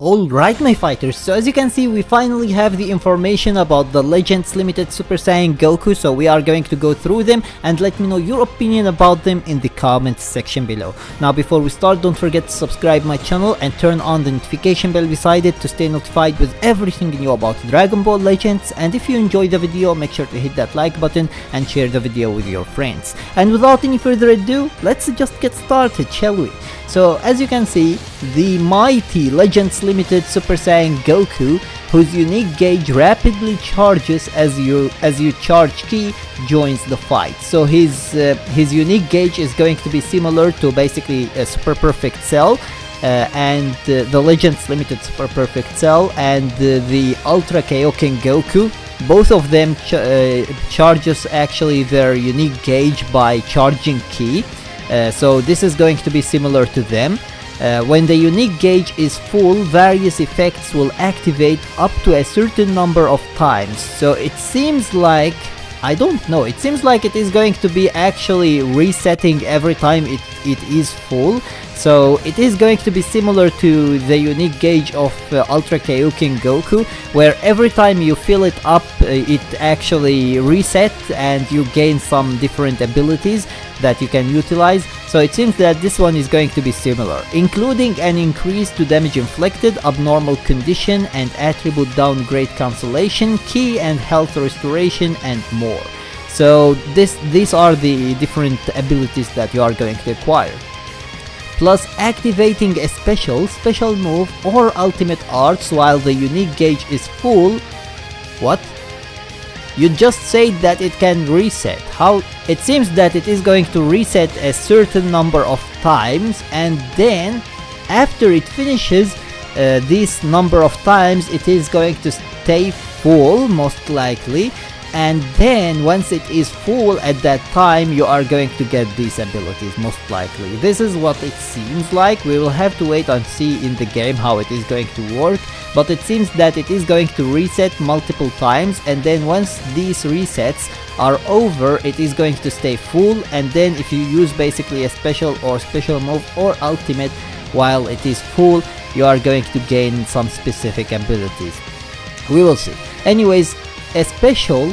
Alright my fighters, so as you can see we finally have the information about the Legends Limited Super Saiyan Goku, so we are going to go through them and let me know your opinion about them in the comments section below. Now before we start, don't forget to subscribe my channel and turn on the notification bell beside it to stay notified with everything new about Dragon Ball Legends, and if you enjoyed the video make sure to hit that like button and share the video with your friends. And without any further ado, let's just get started, shall we? So as you can see, the mighty Legends Limited Super Saiyan Goku, whose unique gauge rapidly charges as you charge ki, joins the fight. So his unique gauge is going to be similar to basically a Super Perfect Cell and the Legends Limited Super Perfect Cell and the Ultra Kaioken Goku. Both of them charges actually their unique gauge by charging ki. So this is going to be similar to them. When the unique gauge is full, various effects will activate up to a certain number of times. So it seems like, I don't know, it seems like it is going to be actually resetting every time it is full. So it is going to be similar to the unique gauge of Ultra Kaioken Goku, where every time you fill it up it actually resets and you gain some different abilities that you can utilize. So it seems that this one is going to be similar, including an increase to damage inflicted, abnormal condition and attribute downgrade cancellation, ki and health restoration and more. So these are the different abilities that you are going to acquire. Plus activating a special move or ultimate arts while the unique gauge is full. What? You just said that it can reset. How? It seems that it is going to reset a certain number of times, and then after it finishes this number of times it is going to stay full most likely, and then once it is full at that time you are going to get these abilities most likely. This is what it seems like. We will have to wait and see in the game how it is going to work, but it seems that it is going to reset multiple times, and then once these resets are over it is going to stay full, and then if you use basically a special move or ultimate while it is full you are going to gain some specific abilities. We will see. Anyways, a special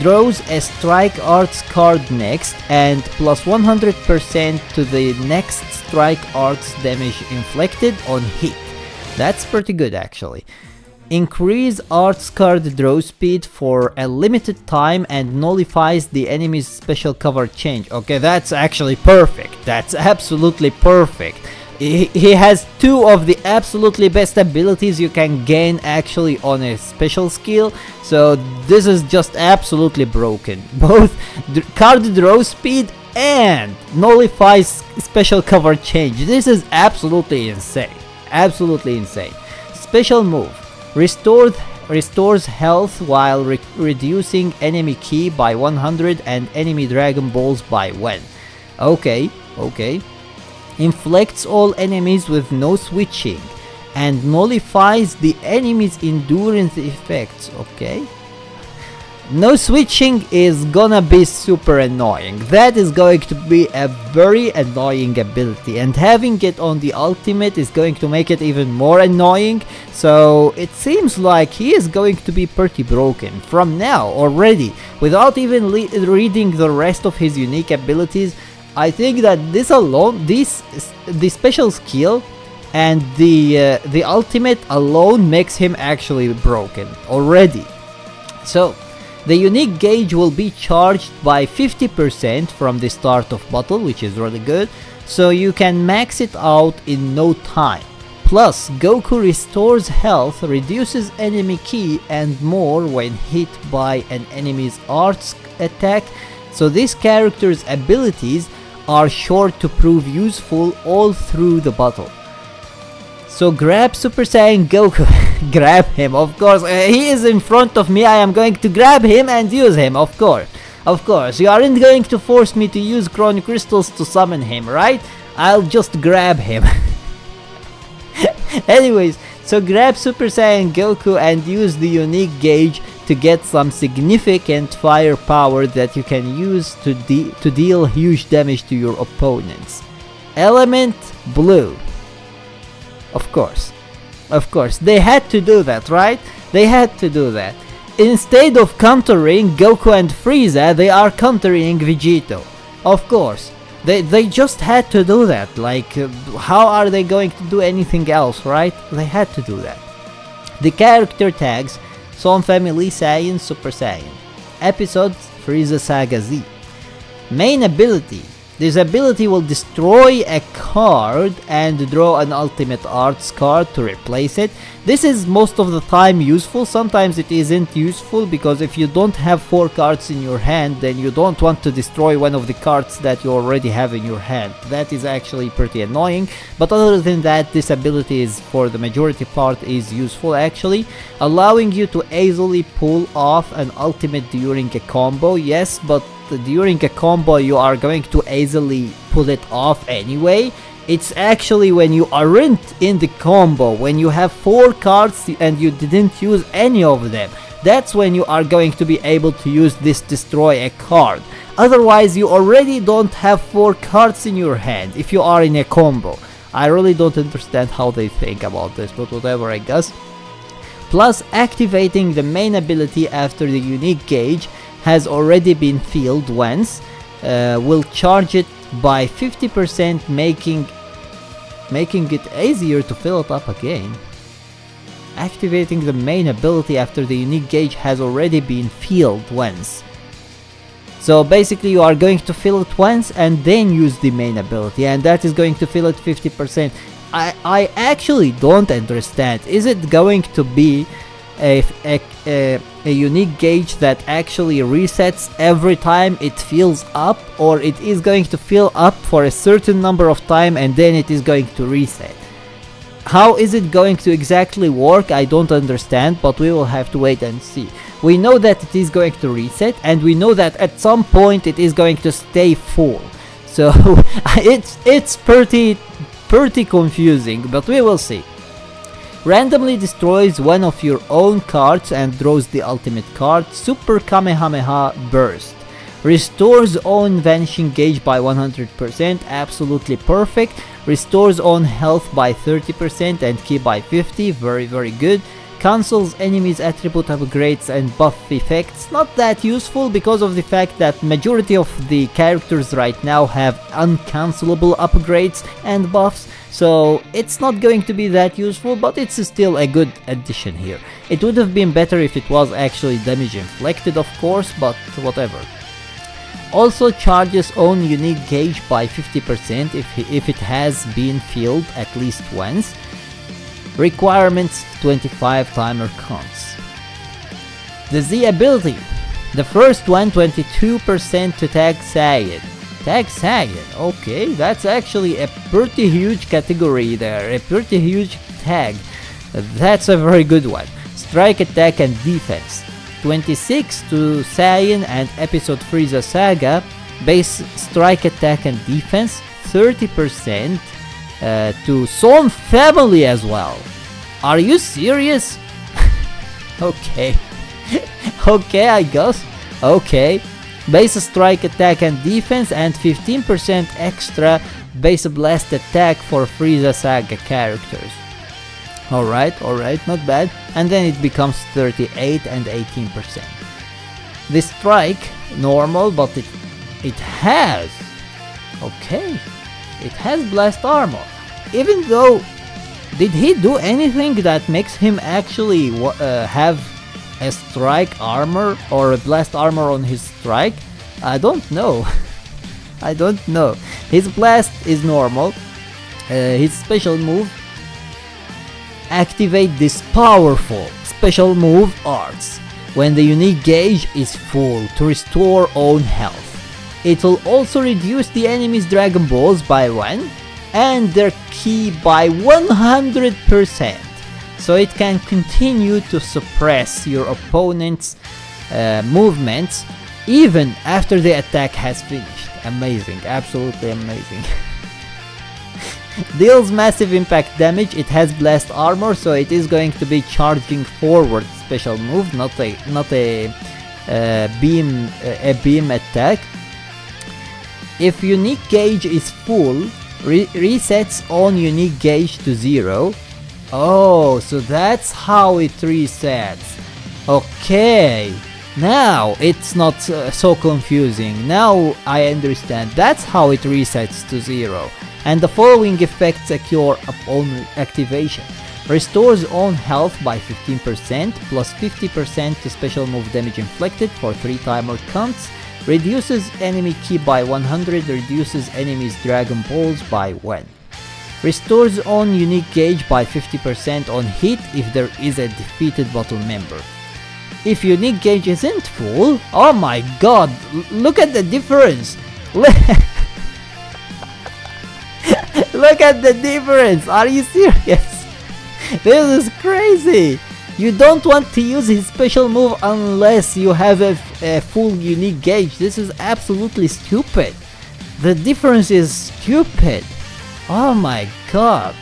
draws a strike arts card next and plus 100% to the next strike arts damage inflicted on hit. That's pretty good actually. Increase arts card draw speed for a limited time and nullifies the enemy's special cover change. Okay, that's actually perfect. That's absolutely perfect. He has two of the absolutely best abilities you can gain actually on a special skill, so this is just absolutely broken. Both card draw speed and nullifies special cover change. This is absolutely insane. Absolutely insane. Special move. Restores health while reducing enemy ki by 100 and enemy Dragon Balls by 1. Okay. Inflicts all enemies with no switching and nullifies the enemy's endurance effects. Okay, no switching is gonna be super annoying. That is going to be a very annoying ability, and having it on the ultimate is going to make it even more annoying. So it seems like he is going to be pretty broken from now already without even reading the rest of his unique abilities. I think that this alone, the special skill and the ultimate alone makes him actually broken already. So the unique gauge will be charged by 50% from the start of battle, which is really good, so you can max it out in no time. Plus Goku restores health, reduces enemy ki and more when hit by an enemy's arts attack. So this character's abilities are sure to prove useful all through the battle. So grab Super Saiyan Goku. Grab him, of course. He is in front of me. I am going to grab him and use him, of course. Of course, you aren't going to force me to use chrono crystals to summon him, right? I'll just grab him. Anyways, so grab Super Saiyan Goku and use the unique gauge to get some significant firepower that you can use to deal huge damage to your opponents. Element blue. Of course. Of course, they had to do that, right? They had to do that. Instead of countering Goku and Frieza, they are countering Vegeta. Of course, they just had to do that. Like, how are they going to do anything else, right? They had to do that. The character tags: Son Family Saiyan Super Saiyan. Episodes: Frieza Saga Z. Main ability: this ability will destroy a card and draw an ultimate arts card to replace it. This is most of the time useful. Sometimes it isn't useful, because if you don't have 4 cards in your hand, then you don't want to destroy one of the cards that you already have in your hand. That is actually pretty annoying, but other than that, this ability is, for the majority part, is useful actually, allowing you to easily pull off an ultimate during a combo. Yes, but during a combo you are going to easily pull it off anyway. It's actually when you aren't in the combo, when you have 4 cards and you didn't use any of them, that's when you are going to be able to use this destroy a card. Otherwise, you already don't have 4 cards in your hand if you are in a combo. I really don't understand how they think about this, but whatever, I guess. Plus, activating the main ability after the unique gauge has already been filled once, will charge it by 50%, making it easier to fill it up again. Activating the main ability after the unique gauge has already been filled once. So basically you are going to fill it once and then use the main ability, and that is going to fill it 50%. I actually don't understand. Is it going to be a unique gauge that actually resets every time it fills up, or it is going to fill up for a certain number of time and then it is going to reset? How is it going to exactly work? I don't understand, but we will have to wait and see. We know that it is going to reset, and we know that at some point it is going to stay full. So it's pretty confusing, but we will see. Randomly destroys one of your own cards and draws the ultimate card. Super Kamehameha Burst. Restores own vanishing gauge by 100%, absolutely perfect. Restores own health by 30% and ki by 50, very good. Cancels enemies' attribute upgrades and buff effects. Not that useful because of the fact that majority of the characters right now have uncancelable upgrades and buffs, so it's not going to be that useful, but it's still a good addition here. It would have been better if it was actually damage inflicted, of course, but whatever. Also charges own unique gauge by 50% if it has been filled at least once. Requirements: 25 timer counts. The Z ability. The first one, 22% to tag Saiyan. Tag Saiyan, okay, that's actually a pretty huge category there, a pretty huge tag. That's a very good one. Strike, attack and defense. 26 to Saiyan and episode Frieza Saga. Base strike, attack and defense. 30% to Son Family as well. Are you serious? Okay. Okay, I guess. Okay. Base strike, attack and defense, and 15% extra base blast attack for Frieza Saga characters. Alright, not bad. And then it becomes 38 and 18%. The strike, normal, but it has... Okay. It has blast armor. Even though... Did he do anything that makes him actually have a strike armor or a blast armor on his strike? I don't know. I don't know. His blast is normal. His special move, activate this powerful special move arts when the unique gauge is full to restore own health. It will also reduce the enemy's Dragon Balls by 1 and their ki by 100%, so it can continue to suppress your opponent's movements even after the attack has finished. Amazing, absolutely amazing. Deals massive impact damage. It has blast armor, so it is going to be charging forward special move, not a beam attack. If unique gauge is full, resets on unique gauge to 0. Oh, so that's how it resets. Okay, now it's not so confusing. Now I understand. That's how it resets to 0. And the following effects occur upon activation. Restores own health by 15%, plus 50% to special move damage inflicted for 3 timer counts. Reduces enemy ki by 100, reduces enemies Dragon Balls by 1. Restores own unique gauge by 50% on hit if there is a defeated battle member. If unique gauge isn't full, oh my god, look at the difference! Look at the difference, are you serious? This is crazy! You don't want to use his special move unless you have a full unique gauge. This is absolutely stupid. The difference is stupid. Oh my god.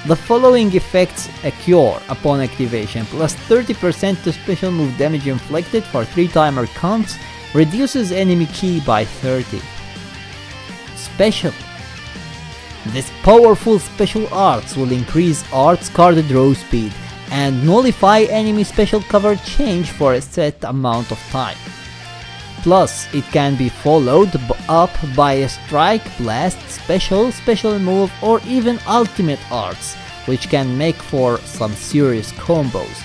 The following effects occur upon activation. Plus 30% to special move damage inflicted for 3 timer counts. Reduces enemy ki by 30. Special. This powerful special arts will increase arts card draw speed and nullify enemy special cover change for a set amount of time. Plus, it can be followed up by a strike, blast, special move or even ultimate arts, which can make for some serious combos.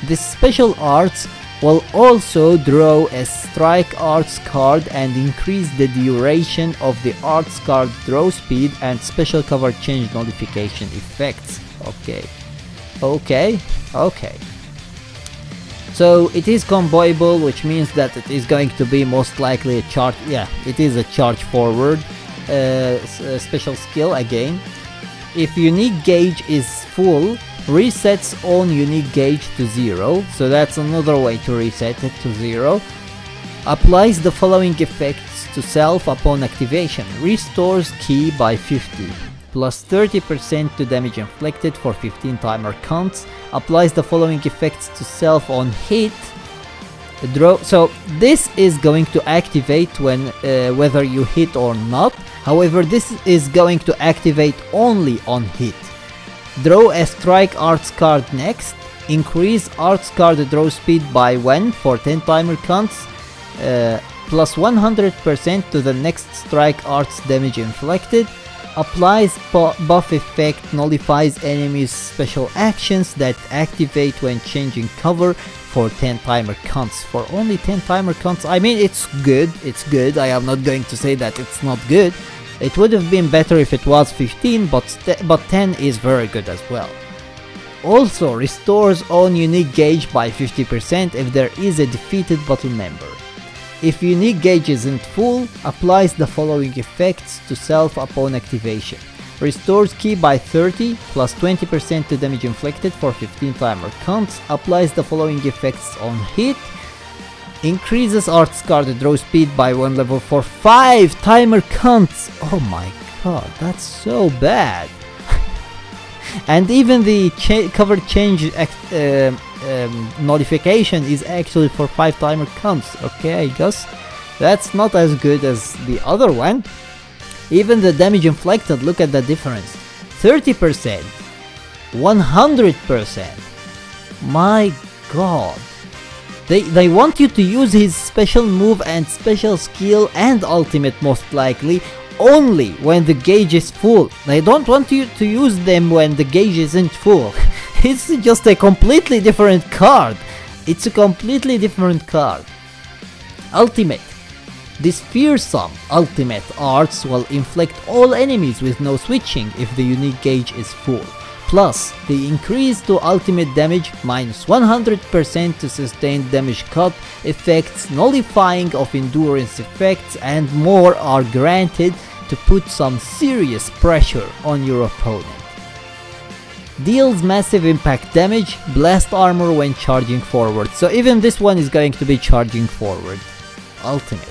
This special arts will also draw a strike arts card and increase the duration of the arts card draw speed and special cover change nullification effects. Okay. So it is comboable, which means that it is going to be most likely a charge. Yeah, it is a charge forward special skill again. If unique gauge is full, resets own unique gauge to 0, so that's another way to reset it to 0. Applies the following effects to self upon activation. Restores ki by 50. Plus 30% to damage inflicted for 15 timer counts. Applies the following effects to self on hit. So this is going to activate when whether you hit or not. However, this is going to activate only on hit. Draw a strike arts card next. Increase arts card draw speed by 1 for 10 timer counts. Plus 100% to the next strike arts damage inflicted. Applies buff effect, nullifies enemies' special actions that activate when changing cover for 10 timer counts. For only 10 timer counts, I mean it's good, I am not going to say that it's not good. It would have been better if it was 15, but 10 is very good as well. Also restores own unique gauge by 50% if there is a defeated battle member. If unique gauge isn't full, applies the following effects to self upon activation. Restores ki by 30, plus 20% to damage inflicted for 15 timer counts. Applies the following effects on hit. Increases arts card draw speed by 1 level for 5 timer counts. Oh my god, that's so bad. And even the cover change notification is actually for 5 timer counts. Okay, I guess that's not as good as the other one. Even the damage inflicted, look at the difference. 30%, 100%. My god. They want you to use his special move and special skill and ultimate most likely only when the gauge is full. They don't want you to use them when the gauge isn't full. It's just a completely different card. It's a completely different card. Ultimate. This fearsome ultimate arts will inflict all enemies with no switching if the unique gauge is full. Plus, the increase to ultimate damage minus 100% to sustained damage cut effects, nullifying of endurance effects and more are granted to put some serious pressure on your opponent. Deals massive impact damage, blast armor when charging forward. So even this one is going to be charging forward. Ultimate.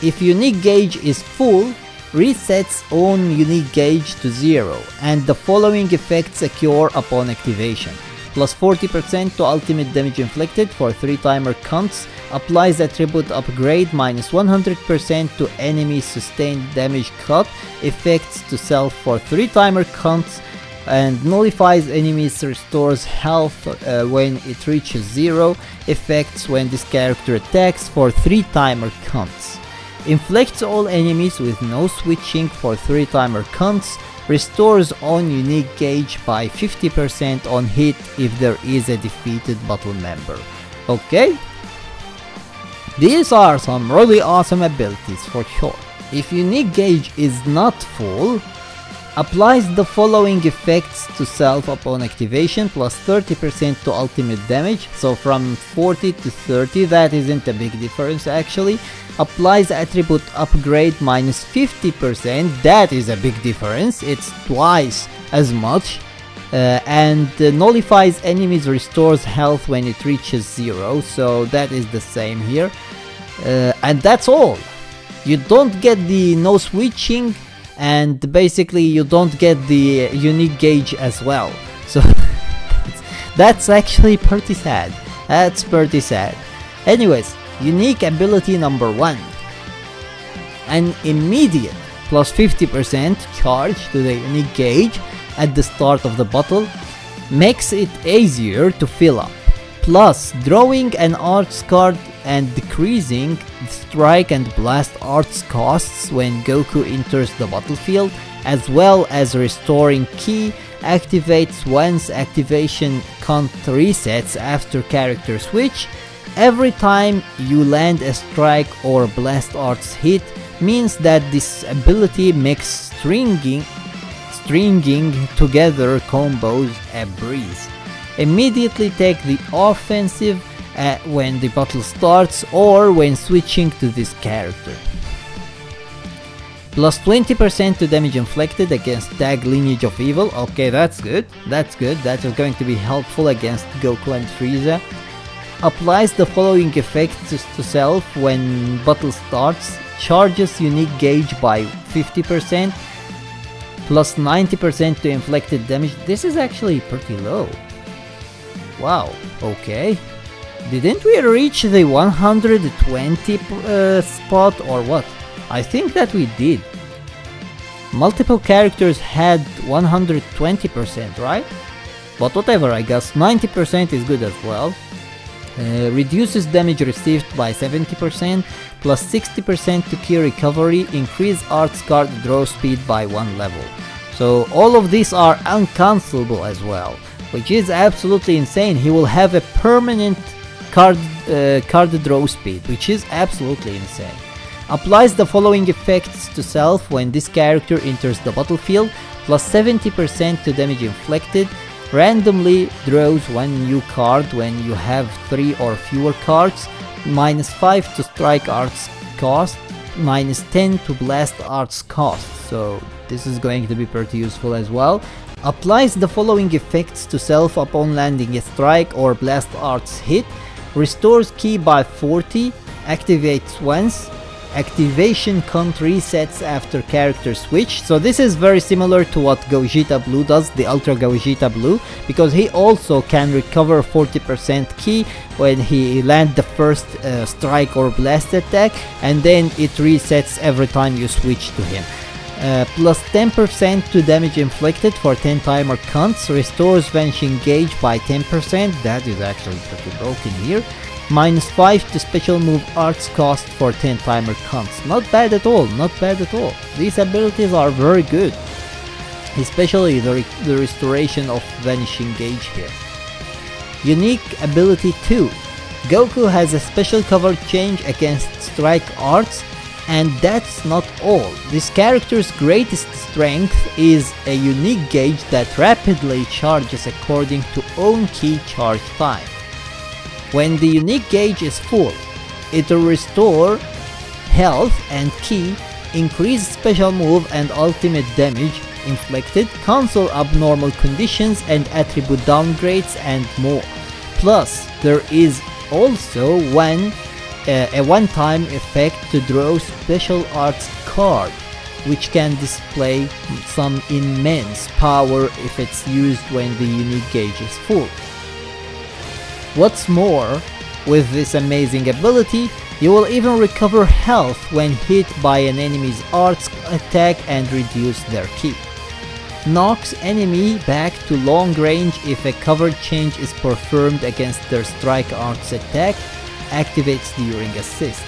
If unique gauge is full, resets own unique gauge to 0 and the following effects occur upon activation. Plus 40% to ultimate damage inflicted for 3 timer counts. Applies attribute upgrade minus 100% to enemy sustained damage cut effects to self for 3 timer counts. and nullifies enemies, restores health when it reaches 0, effects when this character attacks for 3 timer counts. Inflicts all enemies with no switching for 3 timer counts, restores own unique gauge by 50% on hit if there is a defeated battle member. Okay? These are some really awesome abilities for sure. If unique gauge is not full, applies the following effects to self upon activation, plus 30% to ultimate damage, so from 40 to 30, that isn't a big difference actually. Applies attribute upgrade minus 50%, that is a big difference, it's twice as much. And nullifies enemies, restores health when it reaches 0, so that is the same here. And that's all. You don't get the no switching, and basically you don't get the unique gauge as well, so that's actually pretty sad. That's pretty sad. Anyways, unique ability number 1, an immediate plus 50% charge to the unique gauge at the start of the battle, makes it easier to fill up, plus drawing an arts card and decreasing strike and blast arts costs when Goku enters the battlefield, as well as restoring ki, activates once activation count resets after character switch. Every time you land a strike or blast arts hit, means that this ability makes stringing together combos a breeze. Immediately take the offensive when the battle starts or when switching to this character. Plus 20% to damage inflicted against Tag Lineage of Evil. Okay, that's good. That's good. That is going to be helpful against Goku and Frieza. Applies the following effects to self when battle starts. Charges unique gauge by 50%. Plus 90% to inflicted damage. This is actually pretty low. Wow, okay. Didn't we reach the 120 spot or what? I think that we did. Multiple characters had 120%, right? But whatever, I guess 90% is good as well. Reduces damage received by 70%, plus 60% to ki recovery, increase arts card draw speed by 1 level. So all of these are uncancelable as well, which is absolutely insane. He will have a permanent card draw speed, which is absolutely insane. Applies the following effects to self when this character enters the battlefield, plus 70% to damage inflicted, randomly draws 1 new card when you have 3 or fewer cards, minus 5 to strike arts cost, minus 10 to blast arts cost, so this is going to be pretty useful as well. Applies the following effects to self upon landing a strike or blast arts hit, restores ki by 40, activates once, activation count resets after character switch. So this is very similar to what Gogeta Blue does, the Ultra Gogeta Blue, because he also can recover 40% ki when he lands the first strike or blast attack, and then it resets every time you switch to him. Plus 10% to damage inflicted for 10 timer counts, restores vanishing gauge by 10%, that is actually pretty broken here. Minus 5 to special move arts cost for 10 timer counts. Not bad at all, not bad at all. These abilities are very good, especially the restoration of vanishing gauge here. Unique ability 2. Goku has a special cover change against strike arts, and that's not all. This character's greatest strength is a unique gauge that rapidly charges according to own ki charge time. When the unique gauge is full, it will restore health and ki, increase special move and ultimate damage inflicted, cancel abnormal conditions and attribute downgrades, and more. Plus, there is also a one-time effect to draw special arts card, which can display some immense power if it's used when the unique gauge is full. What's more, with this amazing ability, you will even recover health when hit by an enemy's arts attack and reduce their ki. knocks enemy back to long range if a cover change is performed against their strike arts attack, activates during assist.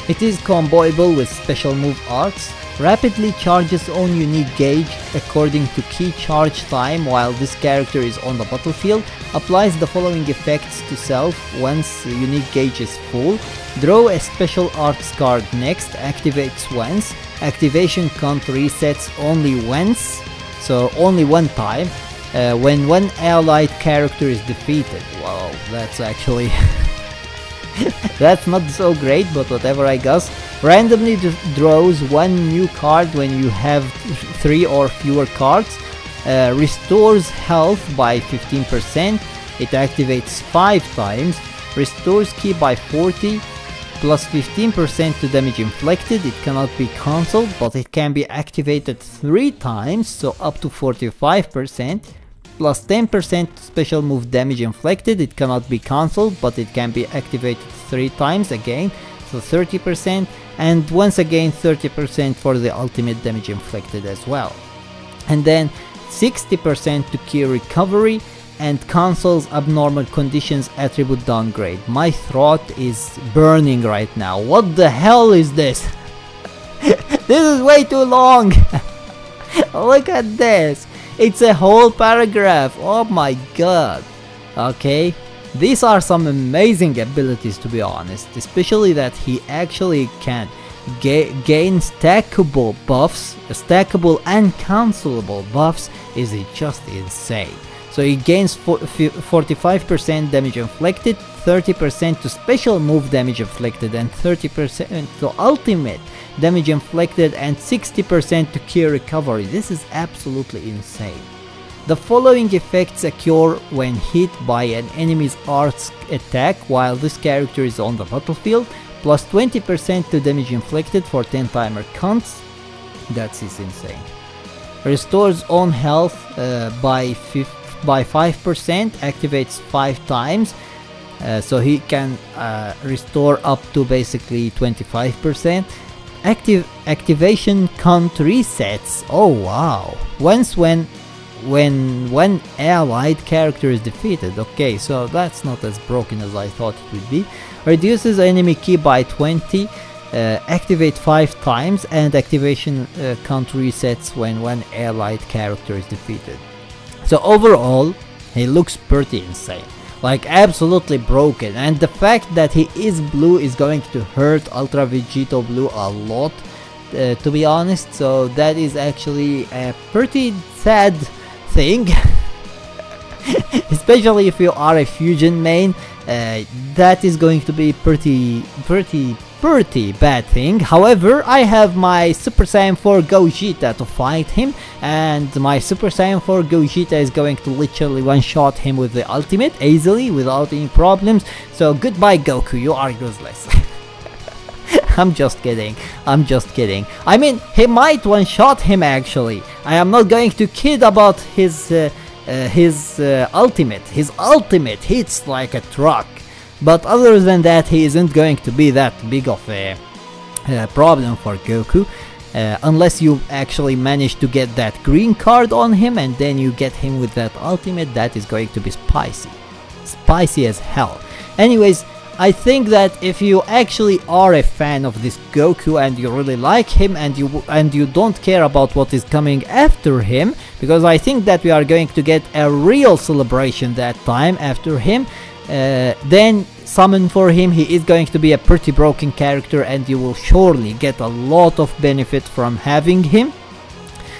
It is comboable with special move arts, rapidly charges own unique gauge according to key charge time while this character is on the battlefield, applies the following effects to self once unique gauge is full, draw a special arts card next, activates once, activation count resets only once, so only one time, when one allied character is defeated. Wow, that's actually that's not so great, but whatever, I guess. Randomly draws one new card when you have 3 or fewer cards, restores health by 15%, it activates 5 times, restores ki by 40, plus 15% to damage inflicted, it cannot be cancelled, but it can be activated 3 times, so up to 45%, plus 10% to special move damage inflicted, it cannot be cancelled, but it can be activated 3 times again, so 30%, and once again 30% for the ultimate damage inflicted as well. And then 60% to key recovery, and cancels abnormal conditions attribute downgrade. My throat is burning right now. What the hell is this? This is way too long. Look at this. It's a whole paragraph. Oh my god. Okay. These are some amazing abilities, to be honest. Especially that he actually can gain stackable buffs. Stackable and cancelable buffs is just insane. So he gains 45% damage inflicted, 30% to special move damage inflicted, and 30% to ultimate damage inflicted, and 60% to key recovery. This is absolutely insane. The following effects occur when hit by an enemy's arts attack while this character is on the battlefield, plus 20% to damage inflicted for 10 timer counts. That's insane. Restores own health by 5%, activates 5 times, so he can restore up to basically 25%. Activation count resets. Oh wow! Once when one allied character is defeated. Okay, so that's not as broken as I thought it would be. Reduces enemy ki by 20. Activate 5 times, and activation count resets when one allied character is defeated. So overall, he looks pretty insane, like absolutely broken, and the fact that he is blue is going to hurt Ultra Vegeta Blue a lot, to be honest, so that is actually a pretty sad thing. Especially if you are a fusion main, that is going to be pretty bad thing. However, I have my Super Saiyan 4 Gogeta to fight him, and my Super Saiyan 4 Gogeta is going to literally one-shot him with the ultimate easily without any problems. So goodbye Goku, you are useless. I'm just kidding. I mean, he might one-shot him actually. I am not going to kid about his ultimate. His ultimate hits like a truck. But other than that, he isn't going to be that big of a problem for Goku, unless you actually manage to get that green card on him and then you get him with that ultimate. That is going to be spicy as hell. Anyways, I think that if you actually are a fan of this Goku and you really like him and you don't care about what is coming after him, because I think that we are going to get a real celebration that time after him, then summon for him. He is going to be a pretty broken character and you will surely get a lot of benefit from having him.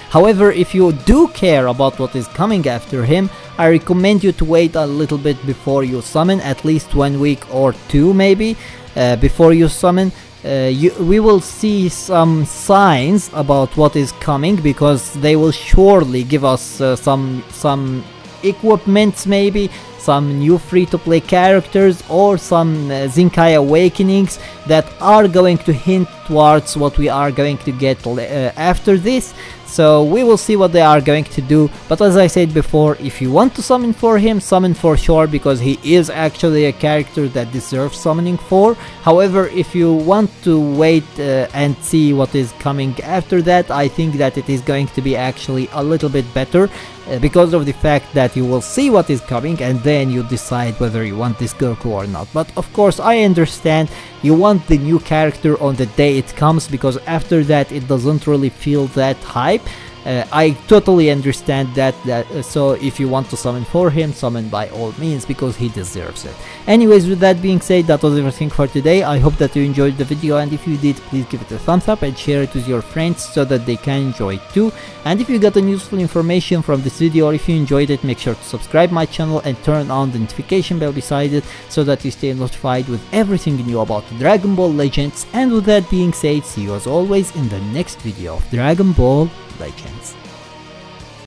However, if you do care about what is coming after him, I recommend you to wait a little bit before you summon, at least 1 week or 2 maybe, before you summon. We will see some signs about what is coming, because they will surely give us some equipments, maybe some new free-to-play characters, or some Zenkai awakenings that are going to hint towards what we are going to get after this. So we will see what they are going to do, but as I said before, if you want to summon for him, summon for sure, because he is actually a character that deserves summoning for. However, if you want to wait and see what is coming after that, I think that it is going to be actually a little bit better, because of the fact that you will see what is coming and then you decide whether you want this Goku or not. But of course I understand you want the new character on the day it comes, because after that it doesn't really feel that hype. I totally understand that, so if you want to summon for him, summon by all means, because he deserves it. Anyways, with that being said, that was everything for today. I hope that you enjoyed the video, and if you did, please give it a thumbs up and share it with your friends so that they can enjoy it too. And if you got any useful information from this video, or if you enjoyed it, make sure to subscribe my channel and turn on the notification bell beside it so that you stay notified with everything new about Dragon Ball Legends. And with that being said, see you as always in the next video of Dragon Ball Legends.